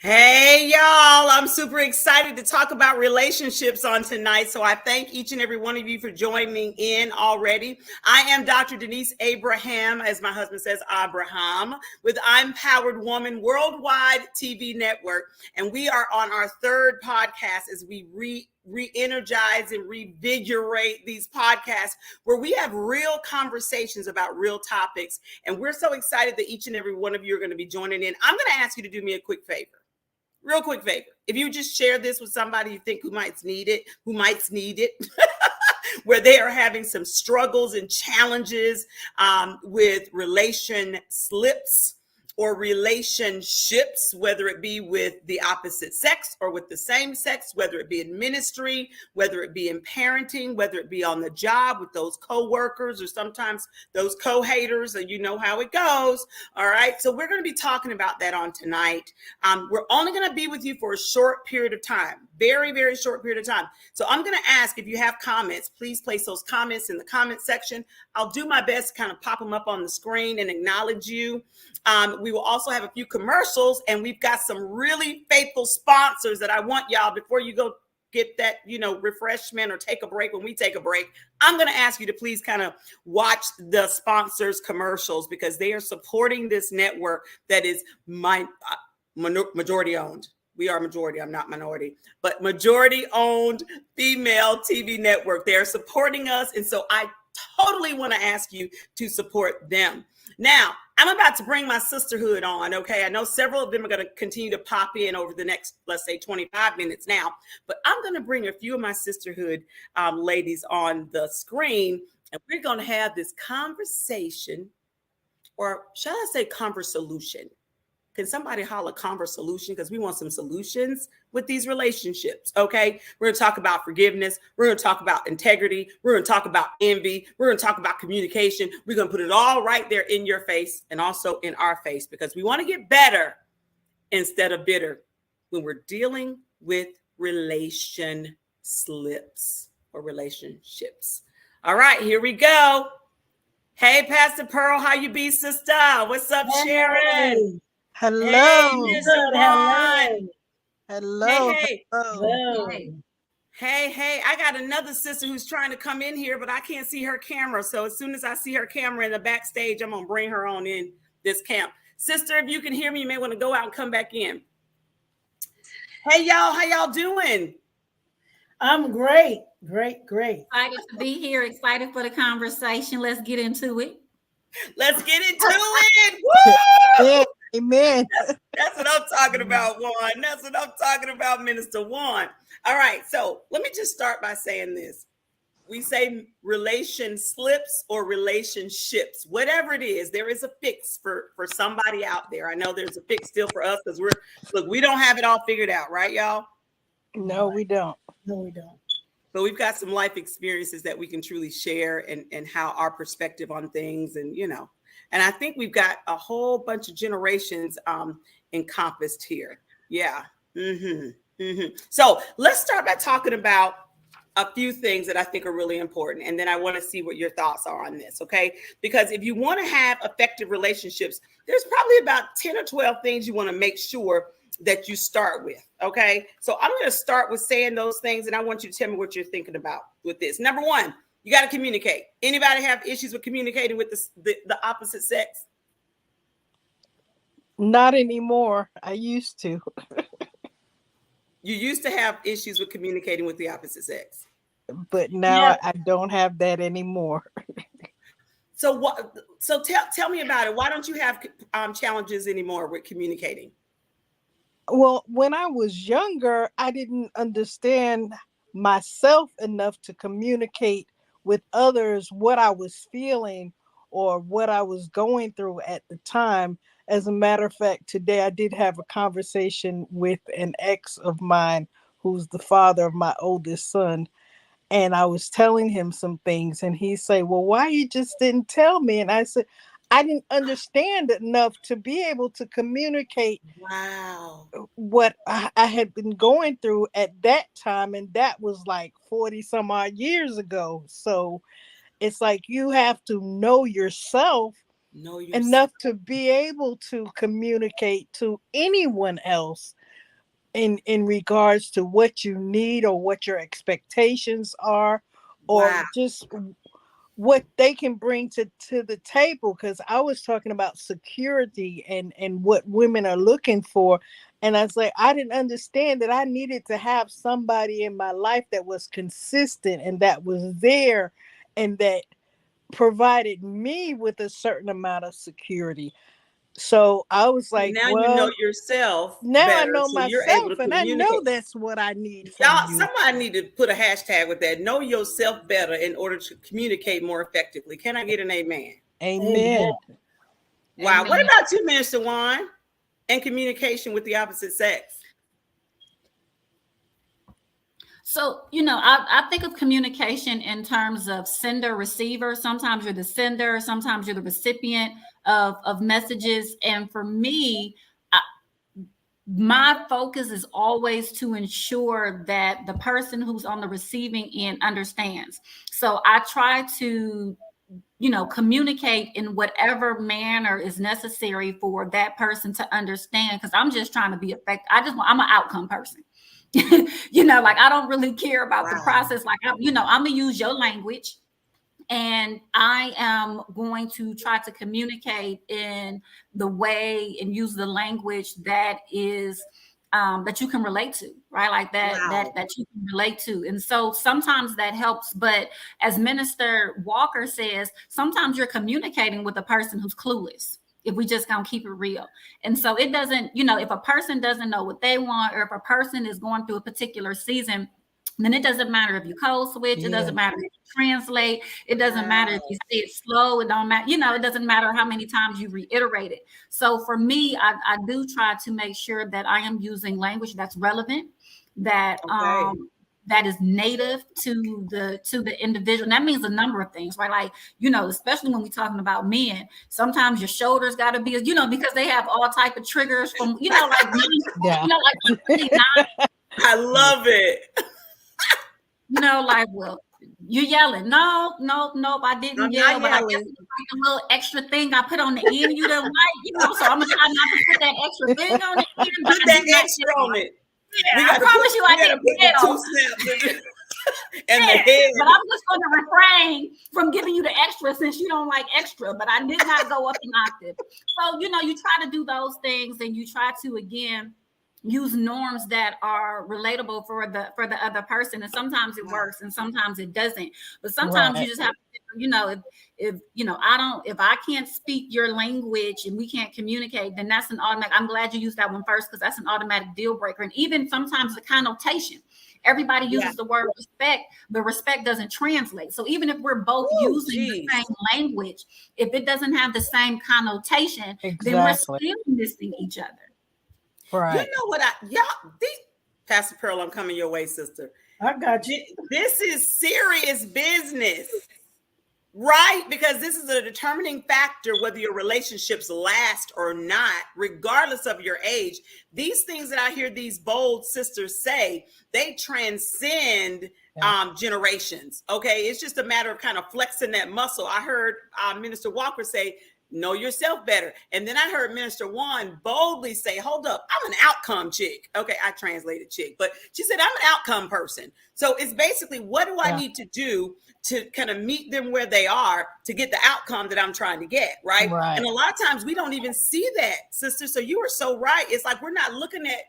Hey, y'all. I'm super excited to talk about relationships on tonight. So I thank each and every one of you for joining in already. I am Dr. Denise Abraham, as my husband says, Abraham, with I'm Powered Woman Worldwide TV Network. And we are on our third podcast as we re-energize and revigorate these podcasts where we have real conversations about real topics. And we're so excited that each and every one of you are going to be joining in. I'm going to ask you to do me a quick favor. Real quick favor. If you just share this with somebody you think who might need it, where they are having some struggles and challenges with relation slips or relationships, whether it be with the opposite sex or with the same sex, whether it be in ministry, whether it be in parenting, whether it be on the job with those co-workers or sometimes those co-haters, and you know how it goes. All right. So we're going to be talking about that on tonight. We're only going to be with you for a short period of time, very, very short period of time. So I'm going to ask if you have comments, please place those comments in the comment section. I'll do my best to kind of pop them up on the screen and acknowledge you. We will also have a few commercials, and we've got some really faithful sponsors that I want y'all, before you go get that, refreshment or take a break. When we take a break, I'm going to ask you to please kind of watch the sponsors commercials, because they are supporting this network that is majority owned. We are majority. I'm not minority, but majority owned female TV network. They're supporting us. And so I totally want to ask you to support them. Now, I'm about to bring my sisterhood on, okay? I know several of them are going to continue to pop in over the next, let's say, 25 minutes now, but I'm going to bring a few of my sisterhood ladies on the screen, and we're going to have this conversation, or shall I say conversolution? Can somebody holler conversolution? Because we want some solutions with these relationships, okay? We're going to talk about forgiveness. We're going to talk about integrity. We're going to talk about envy. We're going to talk about communication. We're going to put it all right there in your face and also in our face, because we want to get better instead of bitter when we're dealing with relation slips or relationships. All right, here we go. Hey, Pastor Pearl, how you be, sister? What's up, Sharon? Hello. Hey, Mr. Juan. Hello. Hey. Hello. Hey. I got another sister who's trying to come in here, but I can't see her camera. So as soon as I see her camera in the backstage, I'm going to bring her on in this camp. Sister, if you can hear me, you may want to go out and come back in. Hey, y'all. How y'all doing? I'm great. Excited to be here. Excited for the conversation. Let's get into it. Let's get into it. Woo! Amen. That's what I'm talking about, Juan. That's what I'm talking about, Minister Juan. All right, so let me just start by saying this. We say relation slips or relationships, whatever it is, there is a fix for somebody out there. I know there's a fix still for us, because we don't have it all figured out, right, y'all? No, we don't. But we've got some life experiences that we can truly share, and how our perspective on things, and and I think we've got a whole bunch of generations encompassed here. Yeah. So let's start by talking about a few things that I think are really important. And then I want to see what your thoughts are on this. Okay. Because if you want to have effective relationships, there's probably about 10 or 12 things you want to make sure that you start with. Okay. So I'm going to start with saying those things, and I want you to tell me what you're thinking about with this. Number one, you got to communicate. Anybody have issues with communicating with the opposite sex? Not anymore. I used to. You used to have issues with communicating with the opposite sex. But now I don't have that anymore. So what? So tell me about it. Why don't you have challenges anymore with communicating? Well, when I was younger, I didn't understand myself enough to communicate with others what I was feeling or what I was going through at the time. As a matter of fact, today I did have a conversation with an ex of mine who's the father of my oldest son. And I was telling him some things, and he said, well, why you just didn't tell me? And I said, I didn't understand enough to be able to communicate what I had been going through at that time. And that was like 40 some odd years ago. So it's like you have to know yourself enough to be able to communicate to anyone else. in regards to what you need or what your expectations are, or Wow. just what they can bring to the table. Because I was talking about security and what women are looking for, and I was like, I didn't understand that I needed to have somebody in my life that was consistent and that was there and that provided me with a certain amount of security. So I was like, Now you know well, yourself now I better, know so you're able myself to and I know communicate. that's what I need from Y'all, you. somebody need to put a hashtag with that. Know yourself better in order to communicate more effectively. Can I get an amen? Amen. Wow. Amen. What about you, Minister Juan, and communication with the opposite sex? So, I think of communication in terms of sender, receiver. Sometimes you're the sender, sometimes you're the recipient of messages. And for me, my focus is always to ensure that the person who's on the receiving end understands. So I try to, communicate in whatever manner is necessary for that person to understand, because I'm just trying to be effective. I'm an outcome person. Like I don't really care about the process. Like, I'm gonna use your language, and I am going to try to communicate in the way and use the language that is that you can relate to, right? Like that you can relate to. And so sometimes that helps. But as Minister Walker says, sometimes you're communicating with a person who's clueless, if we just gonna keep it real. And so it doesn't, if a person doesn't know what they want, or if a person is going through a particular season, then it doesn't matter if you code switch, it doesn't matter if you translate, it doesn't matter if you say it slow, it don't matter, it doesn't matter how many times you reiterate it. So for me, I do try to make sure that I am using language that's relevant, that that is native to the individual. And that means a number of things, right? Like, especially when we're talking about men, sometimes your shoulders got to be, because they have all type of triggers from, like, I love it. Like, well, you're yelling. No, I didn't yell, but I guess it's like a little extra thing I put on the end you don't like, so I'm gonna try not to put that extra thing on the end. Put that extra on it. Yeah, I promise you I didn't yell. And the head. But I'm just going to refrain from giving you the extra since you don't like extra, but I did not go up an octave. So, you try to do those things, and you try to, again, use norms that are relatable for the other person. And sometimes it works and sometimes it doesn't. But sometimes you just have to, if I can't speak your language and we can't communicate, then that's an automatic. I'm glad you used that one first, because that's an automatic deal breaker. And even sometimes the connotation. Everybody uses the word respect, but respect doesn't translate. So even if we're both using the same language, if it doesn't have the same connotation, then we're still missing each other. Right. You know what? Pastor Pearl, I'm coming your way, sister. I got you. This is serious business, right? Because this is a determining factor whether your relationships last or not, regardless of your age. These things that I hear these bold sisters say, they transcend generations. Okay, it's just a matter of kind of flexing that muscle. I heard Minister Walker say, know yourself better. And then I heard Minister Juan boldly say, hold up, I'm an outcome chick. Okay, I translated chick, but she said, I'm an outcome person. So it's basically, what do I need to do to kind of meet them where they are to get the outcome that I'm trying to get, right? And a lot of times we don't even see that, sister. So you are so right. It's like, we're not looking at,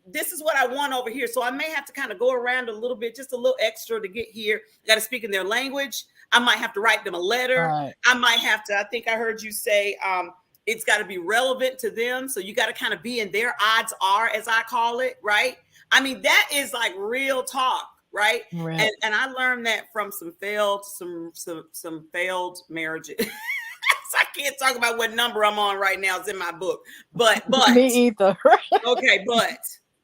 this is what I want over here. So I may have to kind of go around a little bit, just a little extra to get here. Got to speak in their language. I might have to write them a letter. I might have to, I think I heard you say, it's got to be relevant to them. So you got to kind of be in their odds are, as I call it, right? I mean, that is like real talk, right? And I learned that from some failed marriages. So I can't talk about what number I'm on right now. It's in my book, but me either. Okay, but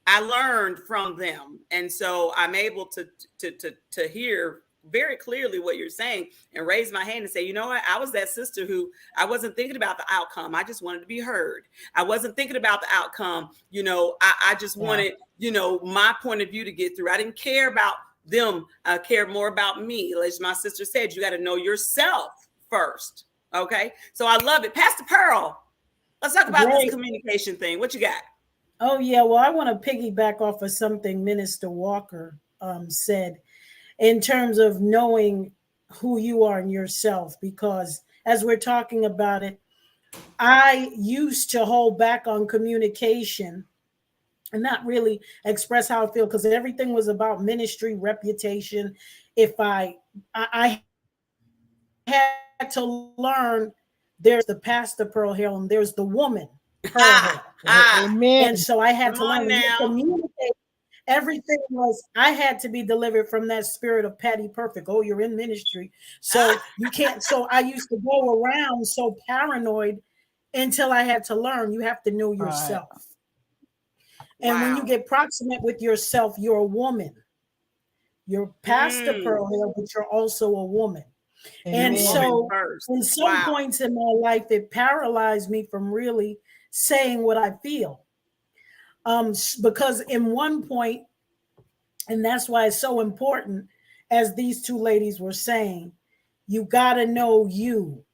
I learned from them, and so I'm able to hear very clearly what you're saying and raise my hand and say, you know what, I was that sister who I wasn't thinking about the outcome. I just wanted to be heard. I wasn't thinking about the outcome. I just wanted, my point of view to get through. I didn't care about them. I cared more about me. As my sister said, you got to know yourself first. Okay. So I love it. Pastor Pearl, let's talk about this communication thing. What you got? Oh, yeah. Well, I want to piggyback off of something Minister Walker said in terms of knowing who you are in yourself, because as we're talking about it, I used to hold back on communication and not really express how I feel because everything was about ministry, reputation. If I had to learn, there's the pastor Pearl Hale and there's the woman Pearl Hale. Amen. And so I had Come to on learn now. to communicate. Everything was, I had to be delivered from that spirit of Patty Perfect. Oh, you're in ministry, so you can't. So I used to go around so paranoid until I had to learn you have to know yourself. And when you get proximate with yourself, you're a woman. You're Pastor Pearl Hale, but you're also a woman. Amen. And so in some points in my life, it paralyzed me from really saying what I feel. Because in one point, and that's why it's so important, as these two ladies were saying, you got to know you.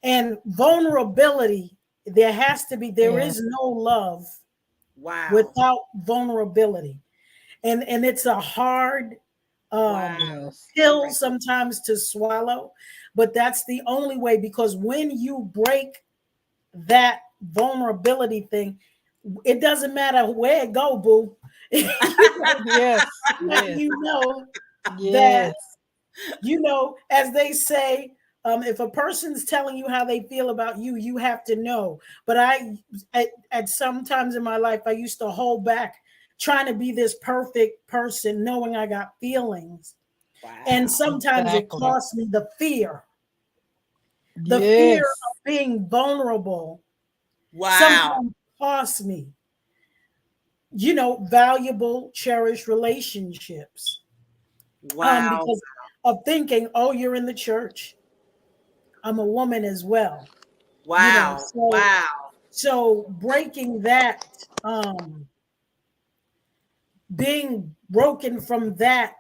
And vulnerability, there has to be, there is no love without vulnerability. And it's a hard pill sometimes to swallow, but that's the only way, because when you break that vulnerability thing, it doesn't matter where it go, boo. Yes. You know that, you know, as they say, if a person's telling you how they feel about you, you have to know. But at sometimes in my life, I used to hold back, trying to be this perfect person, knowing I got feelings. And sometimes it cost me the fear. The fear of being vulnerable. Sometimes cost me, you know, valuable, cherished relationships. Because of thinking, oh, you're in the church, I'm a woman as well. Wow. You know, so breaking that, being broken from that,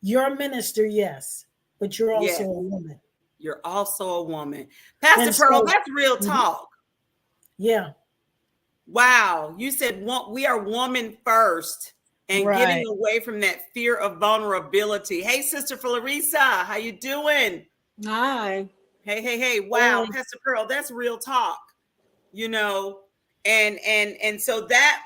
you're a minister, yes, but you're also a woman. You're also a woman. Pastor Pearl, that's real talk. Yeah. Wow. You said we are woman first and getting away from that fear of vulnerability. Hey, Sister Florisa, how you doing? Hi. Hey. Wow, Pastor Pearl, that's real talk. You know, and so that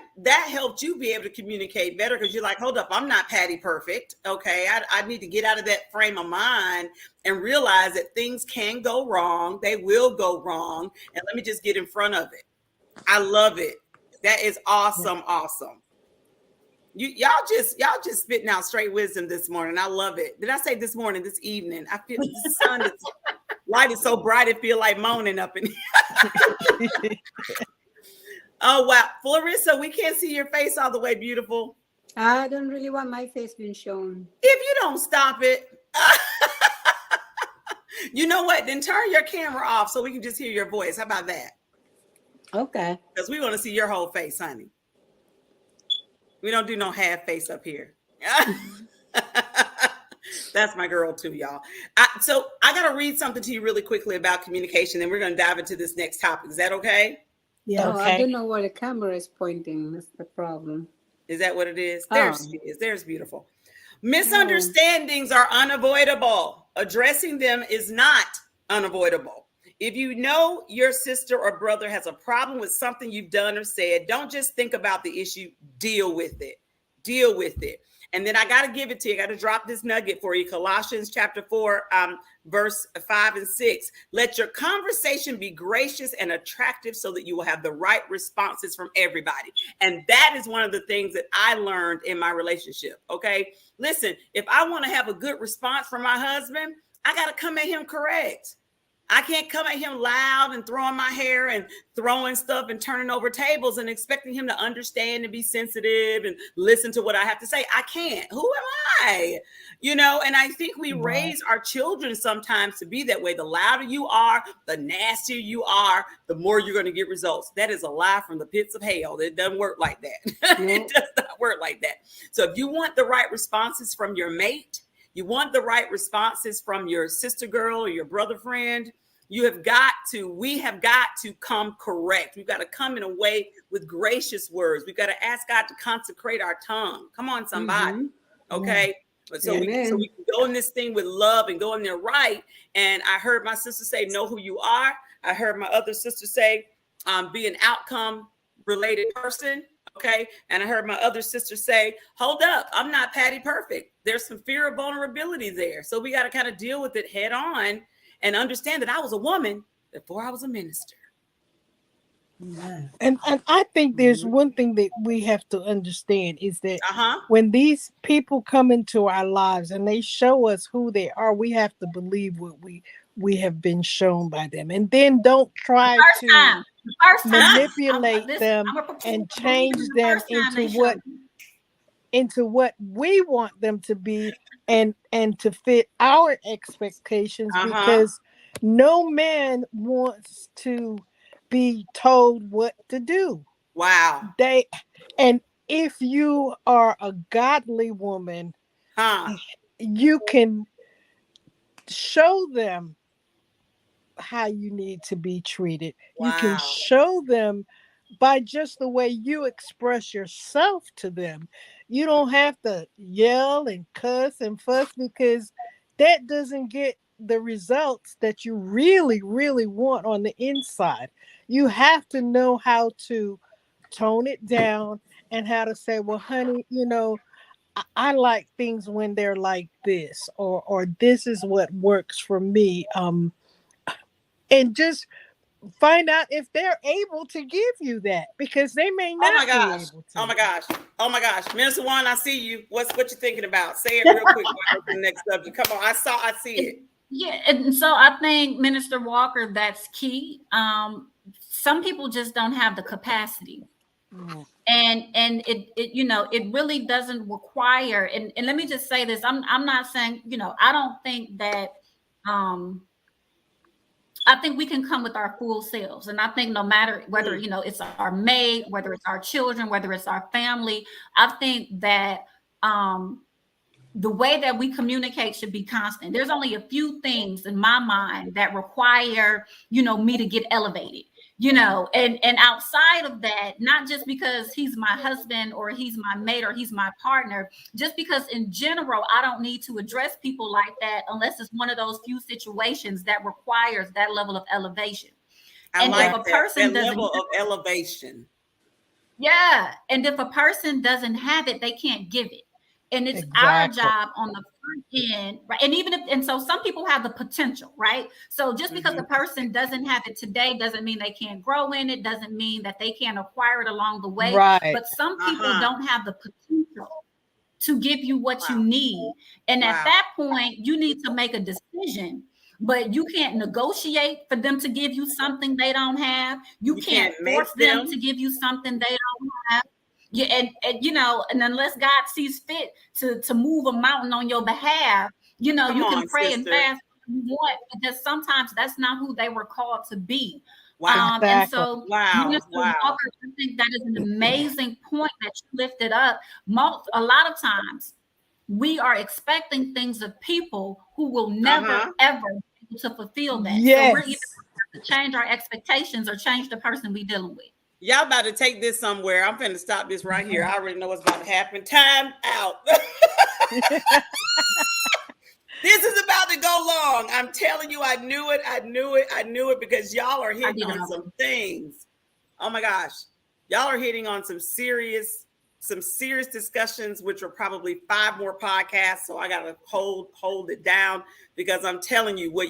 helped you be able to communicate better, because you're like, hold up, I'm not Patty Perfect. Okay, I need to get out of that frame of mind and realize that things can go wrong. They will go wrong, and let me just get in front of it. I love it. That is awesome. Awesome. Y'all just spitting out straight wisdom this morning. I love it. Did I say this morning? This evening? I feel the sun is light is so bright it feel like moaning up in here. Oh wow, Florissa, we can't see your face all the way, beautiful. I don't really want my face being shown. If you don't stop it, you know what? Then turn your camera off so we can just hear your voice. How about that? Okay. Because we want to see your whole face, honey. We don't do no half face up here. That's my girl too, y'all. So I got to read something to you really quickly about communication, and we're going to dive into this next topic. Is that okay? Yeah. Oh, I don't know where the camera is pointing. That's the problem. Is that what it is? There's There's beautiful. Misunderstandings are unavoidable. Addressing them is not unavoidable. If you know your sister or brother has a problem with something you've done or said, don't just think about the issue, deal with it. Deal with it. And then I got to give it to you. I got to drop this nugget for you. Colossians chapter 4, verse 5 and 6. Let your conversation be gracious and attractive so that you will have the right responses from everybody. And that is one of the things that I learned in my relationship. Okay. Listen, if I want to have a good response from my husband, I got to come at him correct. I can't come at him loud and throwing my hair and throwing stuff and turning over tables and expecting him to understand and be sensitive and listen to what I have to say. I can't. Who am I? You know, and I think we raise our children sometimes to be that way. The louder you are, the nastier you are, the more you're going to get results. That is a lie from the pits of hell. It doesn't work like that. It does not work like that. So if you want the right responses from your mate, you want the right responses from your sister girl or your brother friend, we have got to come correct. We've got to come in a way with gracious words. We've got to ask God to consecrate our tongue. Come on, somebody. Okay. So we can go in this thing with love and go in there right. And I heard my sister say, know who you are. I heard my other sister say, be an outcome related person. Okay. And I heard my other sister say, hold up, I'm not Patty perfect. There's some fear of vulnerability there. So we got to kind of deal with it head on and understand that I was a woman before I was a minister. And I think there's one thing that we have to understand is that when these people come into our lives and they show us who they are, we have to believe what we have been shown by them, and then don't try to manipulate them and change them into what we want them to be and to fit our expectations, because no man wants to be told what to do. Wow. And if you are a godly woman, you can show them how you need to be treated. Wow. You can show them by just the way you express yourself to them. You don't have to yell and cuss and fuss, because that doesn't get the results that you really, really want on the inside. You have to know how to tone it down and how to say, well, honey, I like things when they're like this, or this is what works for me. And just find out if they're able to give you that, because they may not be able to. Oh my gosh. Minister Juan, I see you. What you thinking about? Say it real quick. The next subject. Come on. I see it. Yeah. And so I think, Minister Walker, that's key. Some people just don't have the capacity. And it really doesn't require, and let me just say this, I'm not saying, I don't think that, I think we can come with our full selves. And I think no matter whether, it's our mate, whether it's our children, whether it's our family, I think that the way that we communicate should be constant. There's only a few things in my mind that require, me to get elevated. And outside of that, not just because he's my husband or he's my mate or he's my partner, just because in general, I don't need to address people like that unless it's one of those few situations that requires that level of elevation. If a person that level of elevation. Yeah. And if a person doesn't have it, they can't give it. And it's our job on the front end, right? And so some people have the potential, right? So just because the person doesn't have it today doesn't mean they can't grow in it, doesn't mean that they can't acquire it along the way. Right. But some people don't have the potential to give you what you need. And at that point, you need to make a decision. But you can't negotiate for them to give you something they don't have. You can't force them to give you something they don't have. Yeah, and unless God sees fit to move a mountain on your behalf, you can pray and fast if you want, because sometimes that's not who they were called to be. Wow. And so, Minister Walker, I think that is an amazing point that you lifted up. A lot of times, we are expecting things of people who will never ever be able to fulfill that. Yes. So we're either going to change our expectations or change the person we're dealing with. Y'all about to take this somewhere. I'm finna stop this right here. I already know what's about to happen. Time out. This is about to go long. I'm telling you, I knew it because y'all are hitting on some things. Oh my gosh. Y'all are hitting on some serious discussions, which are probably 5 more podcasts. So I gotta hold it down, because I'm telling you, what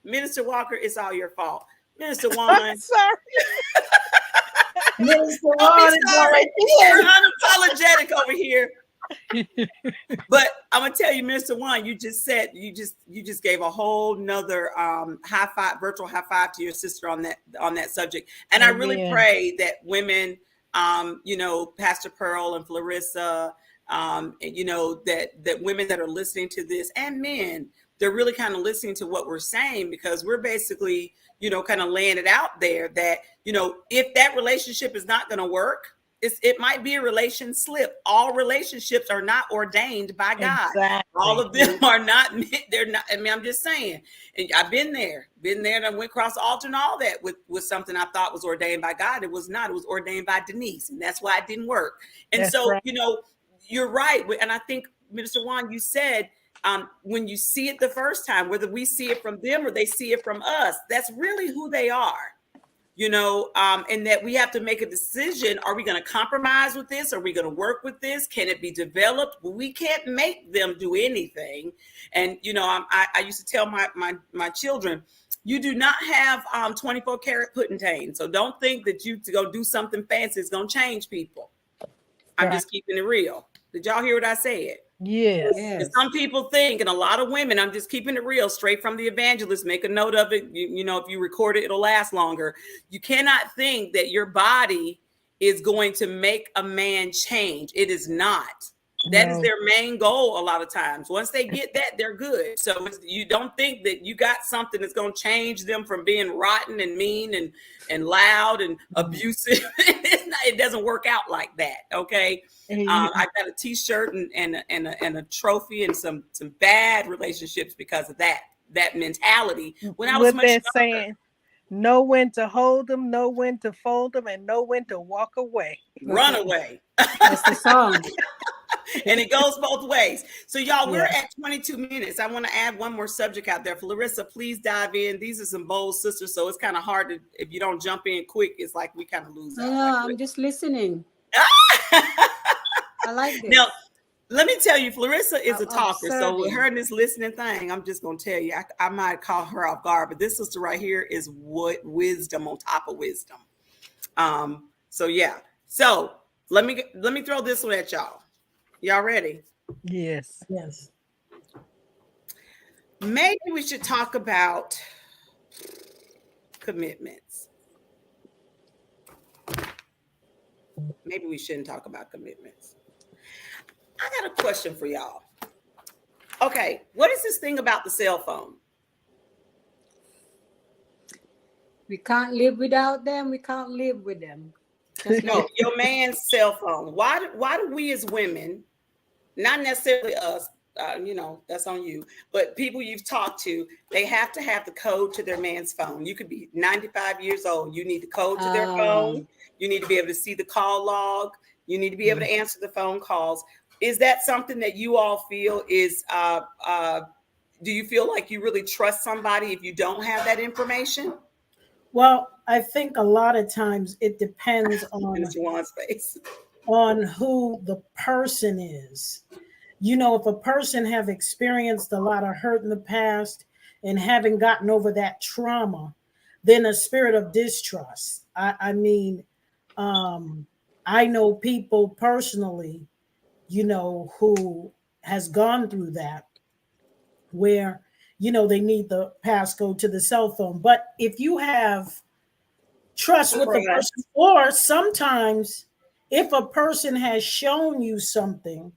Minister Walker, it's all your fault. Minister Juan. I'm sorry. Minister Juan is already We're unapologetic over here. But I'm gonna tell you, Minister Juan, you just gave a whole nother virtual high five to your sister on that subject. And I really pray that women, Pastor Pearl and Clarissa, that women that are listening to this, and men, they're really kind of listening to what we're saying, because we're basically, kind of laying it out there that, if that relationship is not going to work, it might be a relation slip. All relationships are not ordained by God. Exactly. All of them are not. They're not. I mean, I'm just saying. And I've been there. And I went across the altar and all that with something I thought was ordained by God. It was not. It was ordained by Denise, and that's why it didn't work. And That's so, right. you're right. And I think, Minister Juan, you said, when you see it the first time, whether we see it from them or they see it from us, that's really who they are. And that we have to make a decision. Are we going to compromise with this? Are we going to work with this? Can it be developed? Well, we can't make them do anything. And, I used to tell my children, you do not have 24 karat pudding. So don't think that you to go do something fancy is going to change people. I'm just keeping it real. Did y'all hear what I said? Yes. Yes. Some people think, and a lot of women, I'm just keeping it real, straight from the evangelist, make a note of it. If you record it, it'll last longer. You cannot think that your body is going to make a man change. It is not. That is their main goal a lot of times. Once they get that, they're good. So you don't think that you got something that's going to change them from being rotten and mean and loud and abusive. It doesn't work out like that. Okay. I got a t-shirt and a trophy and some bad relationships because of that mentality. When I was much younger, saying, know when to hold them, know when to fold them, and know when to walk away. Run away. That's the song. And it goes both ways. So y'all, we're at 22 minutes. I want to add one more subject out there. Larissa, please dive in. These are some bold sisters, so it's kind of hard to, if you don't jump in quick, it's like we kind of lose out. I'm just listening. I like this. Now, let me tell you, Larissa is a talker. So with observing. her in this listening thing, I'm just going to tell you, I might call her off guard, but this sister right here is what wisdom on top of wisdom. So yeah. So let me throw this one at y'all. Y'all ready? Yes. Yes. Maybe we should talk about commitments. Maybe we shouldn't talk about commitments. I got a question for y'all. Okay, what is this thing about the cell phone? We can't live without them. We can't live with them. Just No, your man's cell phone. Why do we as women, not necessarily us, that's on you, but people you've talked to, they have to have the code to their man's phone. You could be 95 years old. You need the code to their phone. You need to be able to see the call log. You need to be able to answer the phone calls. Is that something that you all feel is, do you feel like you really trust somebody if you don't have that information? Well, I think a lot of times it depends on who the person is. If a person have experienced a lot of hurt in the past and haven't gotten over that trauma, then a spirit of distrust. I know people personally, who has gone through that, where, they need the passcode to the cell phone. But if you have trust with the person, or sometimes if a person has shown you something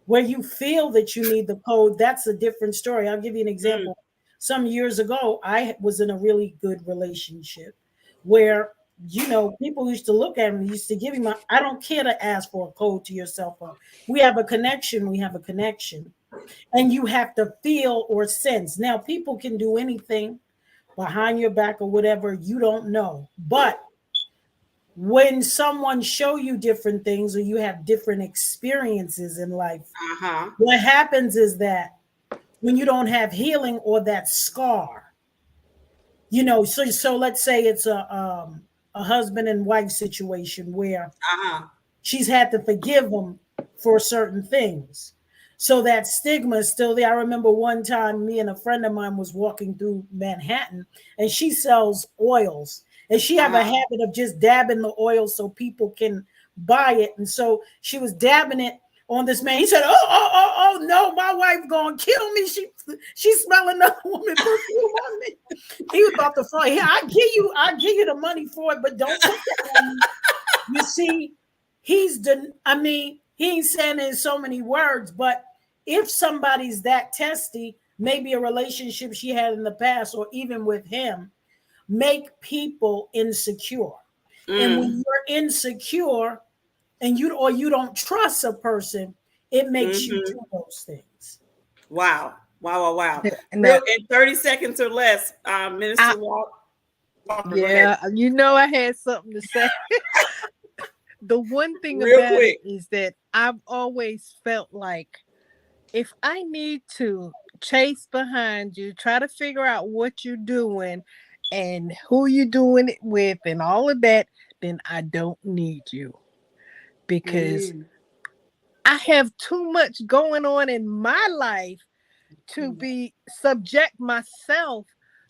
where you feel that you need the code, that's a different story. I'll give you an example. Some years ago, I was in a really good relationship where, people used to look at me, used to give me I don't care to ask for a code to your cell phone. We have a connection. And you have to feel or sense. Now, people can do anything behind your back or whatever, you don't know. But when someone show you different things or you have different experiences in life, what happens is that when you don't have healing or that scar, so let's say it's a husband and wife situation where she's had to forgive him for certain things. So that stigma is still there. I remember one time me and a friend of mine was walking through Manhattan, and she sells oils, and she have a habit of just dabbing the oil so people can buy it. And so she was dabbing it on this man. He said, oh no, my wife gonna kill me. She smell another woman perfume on me. He was about to fall. Yeah, I give you the money for it, but don't put that on me. You see, he ain't saying it in so many words, but if somebody's that testy, maybe a relationship she had in the past or even with him, make people insecure. And when you're insecure, and you don't trust a person, it makes you do those things. Wow. And Real, in 30 seconds or less, Minister Walker. Yeah, you know I had something to say. The one thing Real about quick. it is that I've always felt like if I need to chase behind you, try to figure out what you're doing and who you're doing it with and all of that, then I don't need you. Because I have too much going on in my life to be subject myself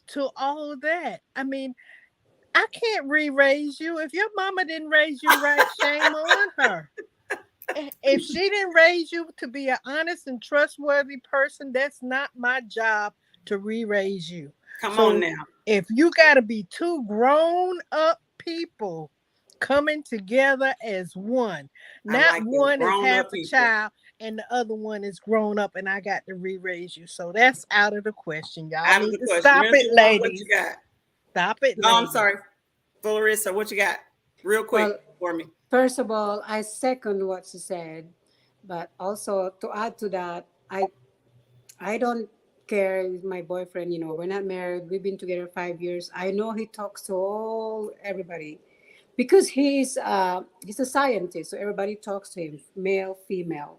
to all of that. I mean, I can't re-raise you. If your mama didn't raise you right, shame on her. If she didn't raise you to be an honest and trustworthy person, that's not my job to re-raise you. Come on now. If you got to be two grown up people coming together as one, not one is half a child and the other one is grown up and I got to re-raise you. So that's out of the question. Y'all need to stop it, ladies. What you got? Stop it. No, I'm sorry. Clarissa, what you got? Real quick for me. First of all, I second what she said, but also to add to that, I don't care with my boyfriend. You know, we're not married. We've been together 5 years. I know he talks to everybody because he's a scientist. So everybody talks to him, male, female.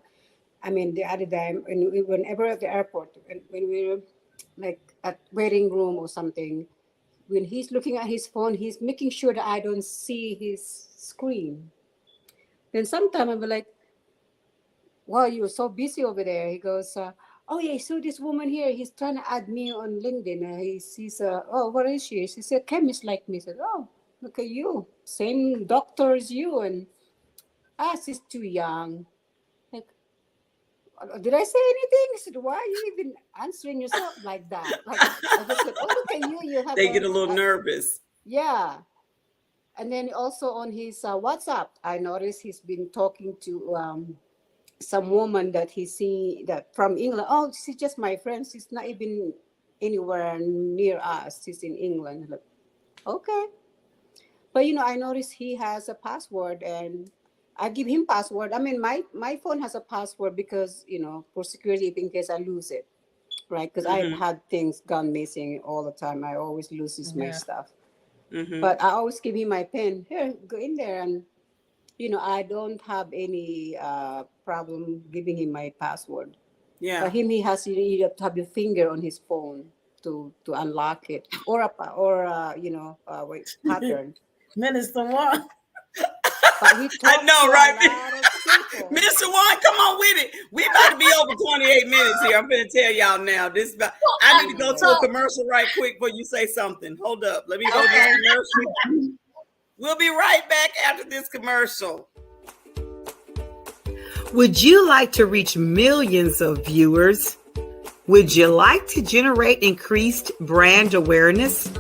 I mean, the other time, whenever at the airport, when we were like at waiting room or something, when he's looking at his phone, he's making sure that I don't see his screen. Then sometimes I'm like, wow, you're so busy over there. He goes, oh yeah, so this woman here, he's trying to add me on LinkedIn. He sees, oh, what is she? She's a chemist like me. I said, oh, look at you, same doctor as you. And she's too young. Like, did I say anything? I said, why are you even answering yourself like that? Like, I just said, oh, look at you. You have. They get a little nervous. Yeah. And then also on his WhatsApp, I noticed he's been talking to some woman that he see that from England. Oh, she's just my friend. She's not even anywhere near us. She's in England. Like, okay. But, you know, I noticed he has a password and I give him password. I mean, my phone has a password because, you know, for security in case I lose it, right? Because I've had things gone missing all the time. I always lose my stuff. But I always give him my pen. Here, go in there. And, you know, I don't have any problem giving him my password. Yeah. For him, you have to have your finger on his phone to unlock it. Or pattern. Minister Juan. I know, right? Minister Juan, come on with it. We about to be over 28 minutes here. I'm going to tell y'all now. I need to go to a commercial right quick before you say something. Hold up. Let me go to this commercial. We'll be right back after this commercial. Would you like to reach millions of viewers? Would you like to generate increased brand awareness?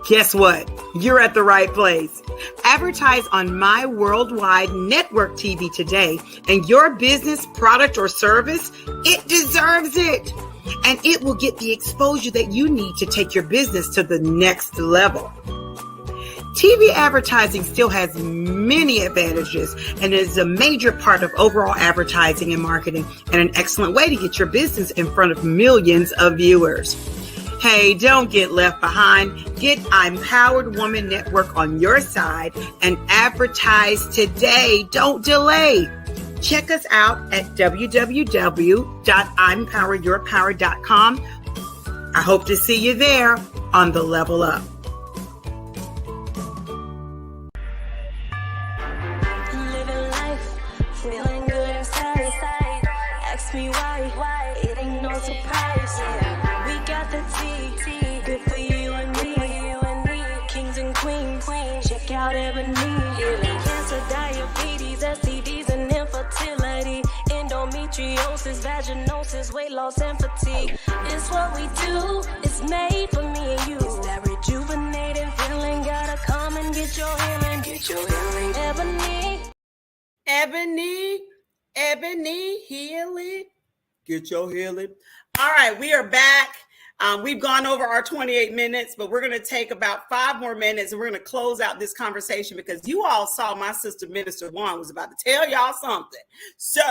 Guess what? You're at the right place. Advertise on My Worldwide Network TV today, and your business, product, or service, it deserves it. And it will get the exposure that you need to take your business to the next level. TV advertising still has many advantages and is a major part of overall advertising and marketing, and an excellent way to get your business in front of millions of viewers. Hey, don't get left behind. Get Empowered Woman Network on your side and advertise today. Don't delay. Check us out at www.empoweryourpower.com. I hope to see you there on the Level Up. Living life, feeling good inside. Ask me why, it ain't no surprise. We got the tea, good for you and me. Kings and queens, check out Ebony. Cancer, diabetes, STDs, and infertility. Endometriosis, vaginosis, weight loss, and fatigue. It's what we do, it's made for me and you. It's that rejuvenating feeling, gotta come and get your healing. Get your healing. Ebony, healing. Get your healing. All right, we are back. We've gone over our 28 minutes, but we're going to take about 5 more minutes and we're going to close out this conversation because you all saw my sister, Minister Juan, was about to tell y'all something. So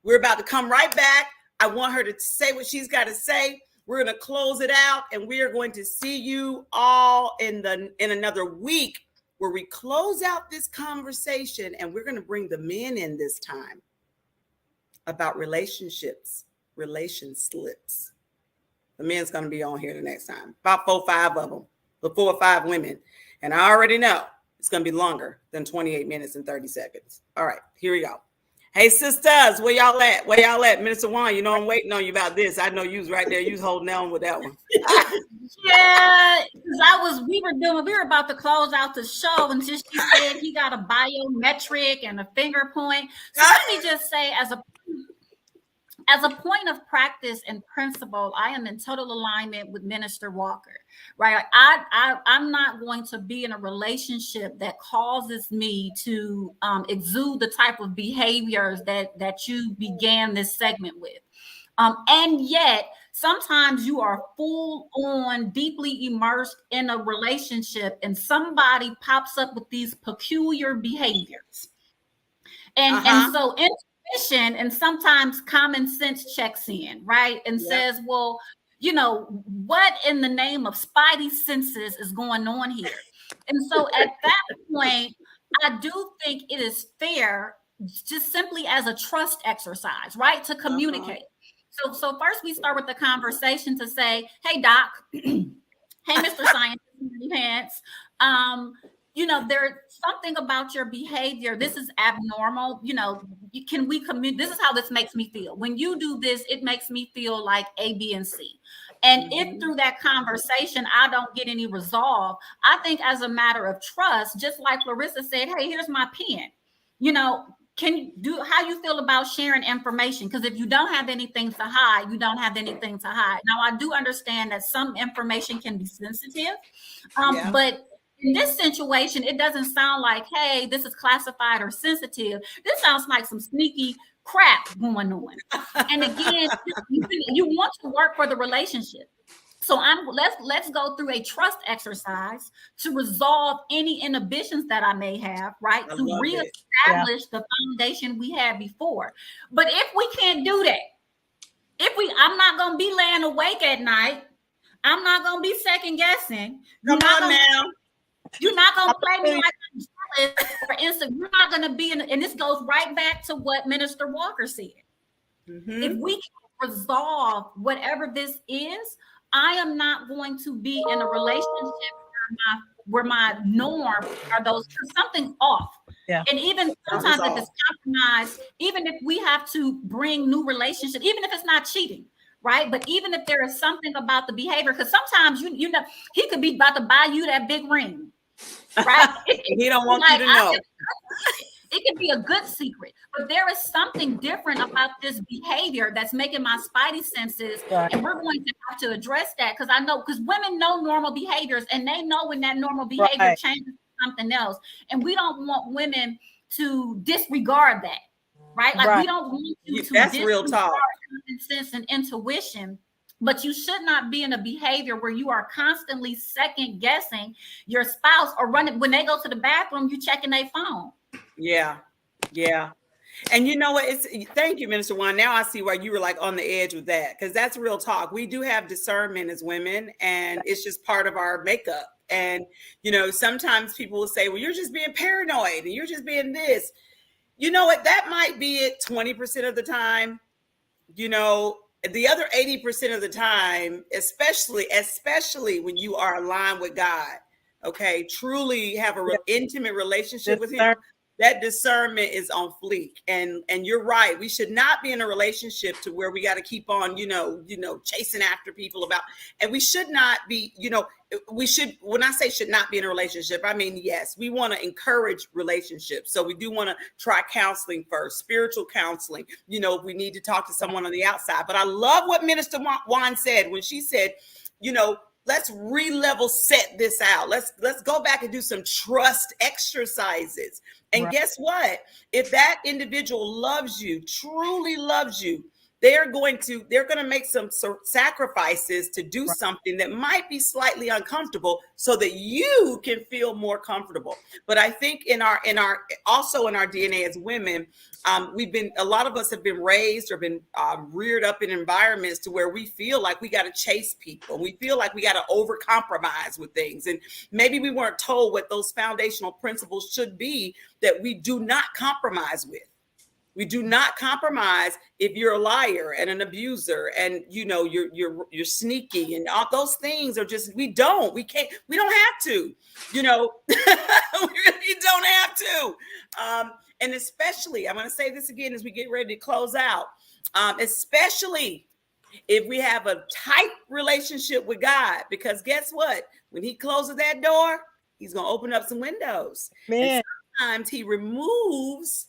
we're about to come right back. I want her to say what she's got to say. We're going to close it out and we are going to see you all in another week where we close out this conversation and we're going to bring the men in this time about relationships, relation slips. The men's going to be on here the next time. About 4 or 5 of them, the 4 or 5 women. And I already know it's going to be longer than 28 minutes and 30 seconds. All right, here we go. Hey, sisters, where y'all at? Where y'all at? Minister Juan, you know I'm waiting on you about this. I know you was right there. You was holding on with that one. Yeah, because we were about to close out the show until she said he got a biometric and a finger point. So let me just say, as a point of practice and principle, I am in total alignment with Minister Walker, right? I'm not going to be in a relationship that causes me to exude the type of behaviors that you began this segment with. And yet, sometimes you are full on, deeply immersed in a relationship and somebody pops up with these peculiar behaviors. And so intuition and sometimes common sense checks in, right? And says, well, you know, what in the name of spidey senses is going on here? And so at that point, I do think it is fair, just simply as a trust exercise, right? To communicate. So first we start with the conversation to say, hey, Doc, hey, Mr. Scientist Pants, you know, there's something about your behavior. This is abnormal. You know, can we communicate? This is how this makes me feel. When you do this, it makes me feel like A, B, and C. And if through that conversation, I don't get any resolve, I think as a matter of trust, just like Larissa said, hey, here's my pen, you know, can you do how you feel about sharing information? Because if you don't have anything to hide, you don't have anything to hide. Now, I do understand that some information can be sensitive, but in this situation, it doesn't sound like, hey, this is classified or sensitive. This sounds like some sneaky crap going on. And again, you want to work for the relationship. So let's go through a trust exercise to resolve any inhibitions that I may have, right? To reestablish the foundation we had before. But if we can't do that, I'm not going to be laying awake at night. I'm not going to be second guessing. Come on now. You're not going to play me like I'm jealous. For instance, you're not going to be in, and this goes right back to what Minister Walker said. If we can resolve whatever this is, I am not going to be in a relationship where my norm are those, something's off. Yeah. And even sometimes if it's compromised, even if we have to bring new relationships, even if it's not cheating, right? But even if there is something about the behavior, because sometimes you know he could be about to buy you that big ring, right? He don't want you to know. It could be a good secret, but there is something different about this behavior that's making my spidey senses, and we're going to have to address that because I know, because women know normal behaviors and they know when that normal behavior changes to something else, and we don't want women to disregard that, right? Like we don't want you to that's real talk. Common sense and intuition. But you should not be in a behavior where you are constantly second guessing your spouse or running when they go to the bathroom, you checking their phone. Yeah. And you know what? Thank you, Minister Juan. Now I see why you were like on the edge with that, because that's real talk. We do have discernment as women, and it's just part of our makeup. And, you know, sometimes people will say, well, you're just being paranoid and you're just being this. You know what? That might be it 20% of the time. You know, the other 80% of the time, especially when you are aligned with God, okay, truly have an intimate relationship with him, that discernment is on fleek. And you're right. We should not be in a relationship to where we got to keep on, you know, chasing after people about, and we should not be, you know, we should, when I say should not be in a relationship, I mean, yes, we want to encourage relationships. So we do want to try counseling first, spiritual counseling, you know, if we need to talk to someone on the outside. But I love what Minister Juan said when she said, you know, let's re-level set this out. Let's go back and do some trust exercises. And guess what? If that individual loves you, truly loves you, they're going to make some sacrifices to do something that might be slightly uncomfortable so that you can feel more comfortable. But I think in our also in our DNA as women, a lot of us have been raised or been reared up in environments to where we feel like we got to chase people. We feel like we got to over compromise with things. And maybe we weren't told what those foundational principles should be that we do not compromise with. We do not compromise if you're a liar and an abuser and you're sneaky, and all those things are just, we don't have to, we really don't have to. And especially, I'm going to say this again as we get ready to close out, especially if we have a tight relationship with God, because guess what? When he closes that door, he's going to open up some windows. Man. And sometimes he removes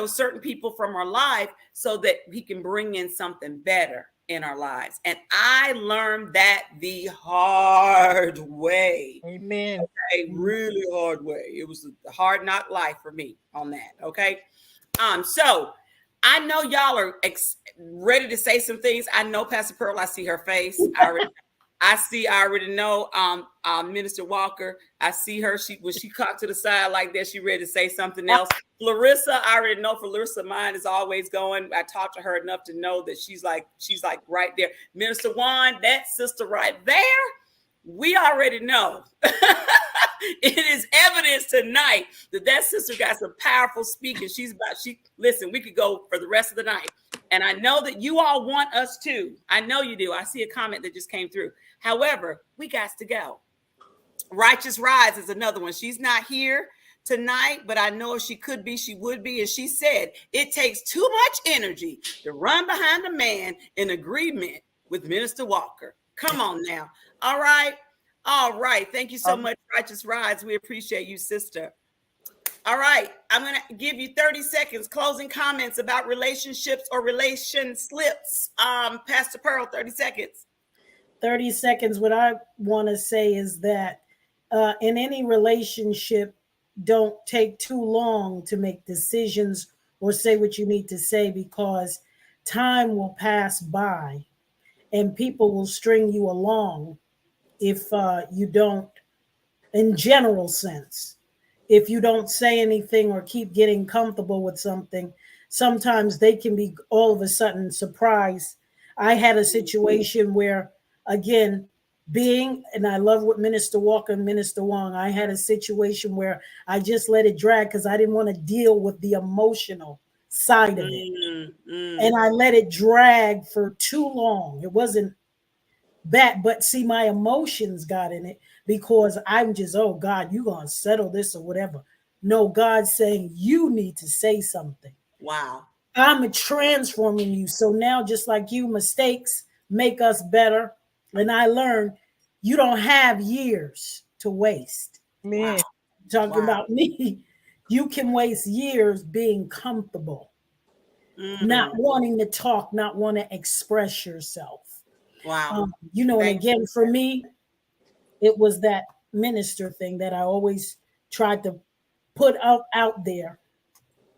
certain people from our life so that he can bring in something better in our lives. And I learned that the hard way. Amen. A really hard way. It was a hard knock life for me on that. Okay. So I know y'all are ready to say some things. I know Pastor Pearl, I see her face. I already know Minister Walker. I see her. When she cocked to the side like that, she ready to say something else. Clarissa, I already know. Clarissa, mine is always going. I talked to her enough to know that she's like right there. Minister Juan, that sister right there, we already know. It is evidence tonight that sister got some powerful speaking. Listen, we could go for the rest of the night. And I know that you all want us to. I know you do. I see a comment that just came through. However, we got to go. Righteous Rise is another one. She's not here tonight, but I know if she could be, she would be. And she said, it takes too much energy to run behind a man in agreement with Minister Walker. Come on now. All right. Thank you so much, Righteous Rise. We appreciate you, sister. All right. I'm going to give you 30 seconds, closing comments about relationships or relation slips. Pastor Pearl, 30 seconds. 30 seconds. What I want to say is that in any relationship, don't take too long to make decisions or say what you need to say, because time will pass by and people will string you along if you don't, in general sense, if you don't say anything or keep getting comfortable with something. Sometimes they can be all of a sudden surprised. I had a situation where, again, and I love what Minister Walker and Minister Wong, I had a situation where I just let it drag because I didn't want to deal with the emotional side of it. And I let it drag for too long. It wasn't that, but see, my emotions got in it because I'm just, oh God, you're going to settle this or whatever. No, God's saying you need to say something. Wow. I'm transforming you. So now, just like you, mistakes make us better. And I learned you don't have years to waste. Man. Wow. Talking about me, you can waste years being comfortable, not wanting to talk, not want to express yourself. Wow. And again, for me, it was that minister thing that I always tried to put out there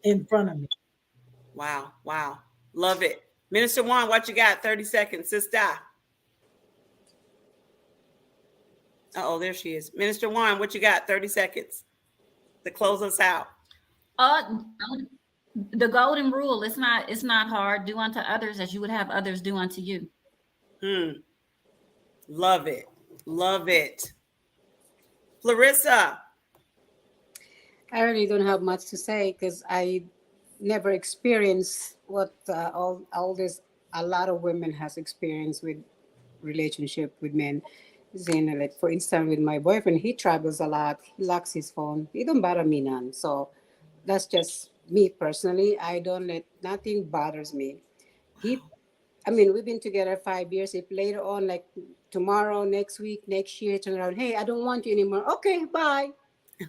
in front of me. Wow. Love it. Minister Juan, what you got? 30 seconds, sister. Uh-oh, there she is. Minister Juan, what you got? 30 seconds to close us out. The golden rule, it's not hard. Do unto others as you would have others do unto you. Love it. Clarissa. I really don't have much to say because I never experienced what all this a lot of women has experienced with relationship with men. Like for instance, with my boyfriend, he travels a lot. He locks his phone. He don't bother me none. So that's just me personally. I don't let nothing bothers me. We've been together 5 years. If later on, like tomorrow, next week, next year, turn around, hey, I don't want you anymore. Okay, bye.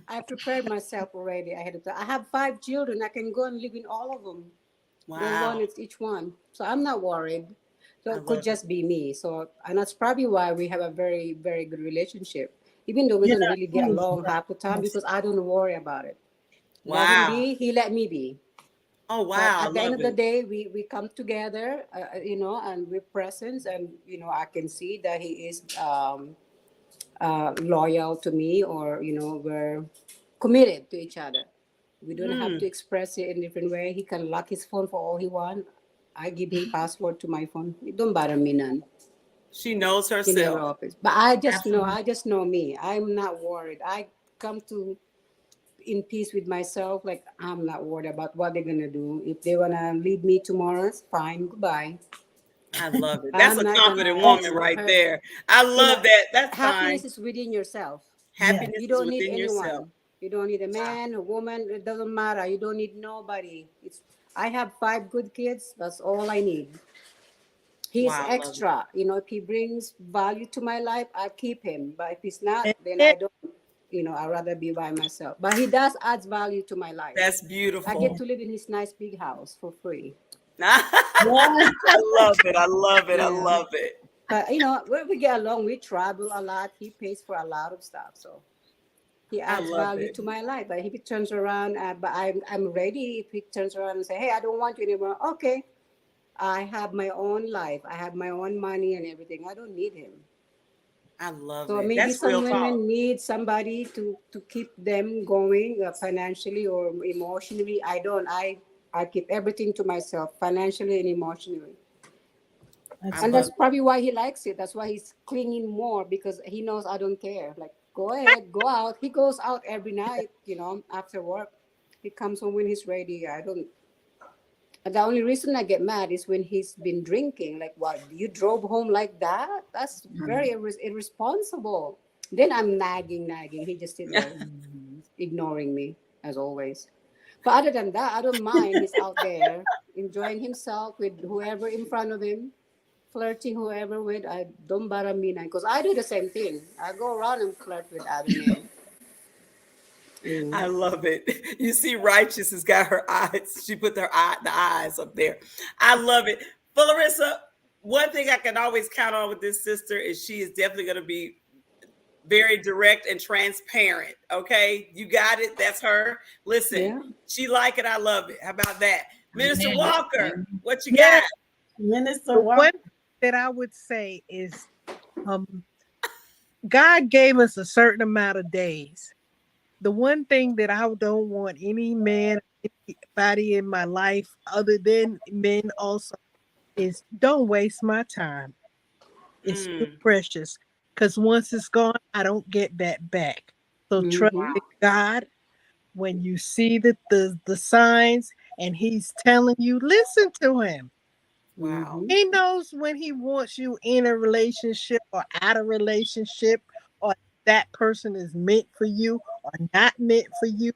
I prepared myself already ahead of time. I have 5 children. I can go and live in all of them. Wow. One is each one. So I'm not worried. So it could just be me. So, and that's probably why we have a very, very good relationship. Even though we don't really get along half the time, because I don't worry about it. Wow. Let him be, he let me be. Oh, But wow. at the I end love of the it. day, we come together, and we're present, and I can see that he is loyal to me, or we're committed to each other. We don't have to Mm, express it in different way. He can lock his phone for all he want. I give him password to my phone. It don't bother me none. she knows He never herself. opens. But I Absolutely. just know me. I'm not worried. I come to in peace with myself. Like, I'm not worried about what they're gonna do. If they wanna leave me tomorrow, it's fine. Goodbye. I love it. That's I'm a not confident gonna, woman That's right hurt. there. I love that. That's Happiness fine. is within yourself. yeah. Happiness You is don't need within yourself. anyone. You don't need a Wow. man, a woman. It doesn't matter. You don't need nobody. I have 5 good kids. That's all I need. He's Wow. I love it. extra. If he brings value to my life, I keep him. But if he's not, And then then I don't. I'd rather be by myself. But he does adds value to my life. That's I get beautiful. to live in his nice big house for free. Yeah. I love it. I love it. I Yeah. love it. But when we get along, we travel a lot. He pays for a lot of stuff. So he I adds love value it. to my life. But if he turns around, but I'm ready. If he turns around and say, "Hey, I don't want you anymore," okay. I have my own life. I have my own money and everything. I don't need him. I love So it. maybe That's real some talk. women need somebody to keep them going, financially or emotionally. I don't. I keep everything to myself, financially and emotionally. I That's And love that's good. it. probably why he likes it. That's why he's clinging more, because he knows I don't care. Like, go ahead, go out. He goes out every night, after work. He comes home when he's ready. I don't. The only reason I get mad is when he's been drinking. Like, what? You drove home like that? That's very irresponsible. Then I'm nagging. He just sit there, ignoring me, as always. But other than that, I don't mind. He's out there enjoying himself with whoever in front of him, flirting whoever with. I don't bother me now, because I do the same thing. I go around and flirt with other men. I Mm. love it. You see, Righteous has got her eyes. She put the eyes up there. I love it. But Larissa, one thing I can always count on with this sister is she is definitely going to be very direct and transparent. Okay, you got it. That's her. Listen, Yeah. she like it. I love it. How about that, Minister Amen. Walker? Amen. What you yeah, got? Minister the Walker. one that I would say is um God gave us a certain amount of days. The one thing that I don't want any man, anybody in my life other than men also, is don't waste my time. It's too Mm, precious. Because once it's gone, I don't get that back. So trust Mm-hmm. in God. When you see the signs and he's telling you, listen to him. wow. Mm-hmm. He knows when he wants you in a relationship or out of relationship, or that person is meant for you or not meant for you.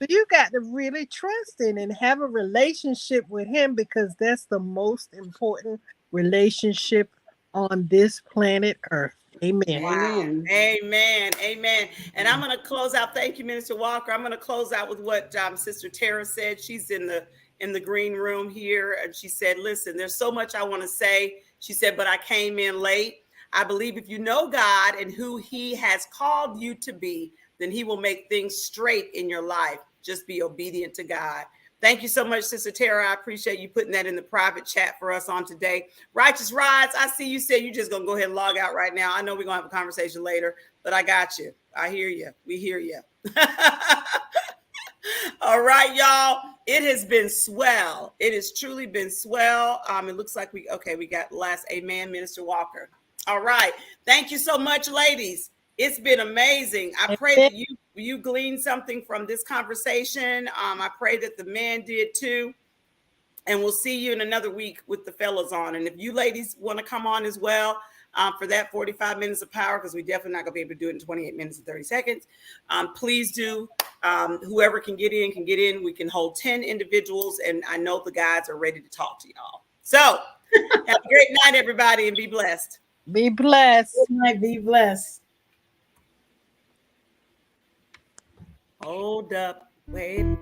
So you got to really trust in and have a relationship with him, because that's the most important relationship on this planet Earth. Amen. Wow. Amen. Amen. Amen. And I'm going to close out. Thank you, Minister Walker. I'm going to close out with what Sister Tara said. She's in the green room here, and she said, "Listen, there's so much I want to say." She said, "But I came in late. I believe if you know God and who He has called you to be, then He will make things straight in your life. Just be obedient to God." Thank you so much, Sister Tara. I appreciate you putting that in the private chat for us on today. Righteous Rides, I see you said you're just going to go ahead and log out right now. I know we're going to have a conversation later, but I got you. I hear you. We hear you. All right, y'all. It has been swell. It has truly been swell. It looks like we got last amen, Minister Walker. All right. Thank you so much, ladies. It's been amazing. I pray that you gleaned something from this conversation. I pray that the men did too. And we'll see you in another week with the fellas on. And if you ladies want to come on as well for that 45 minutes of power, because we definitely not going to be able to do it in 28 minutes and 30 seconds, please do. Whoever can get in can get in. We can hold 10 individuals, and I know the guys are ready to talk to y'all. So have a great night, everybody, and be blessed. Be blessed. Good night. Be blessed. Hold up. Wait.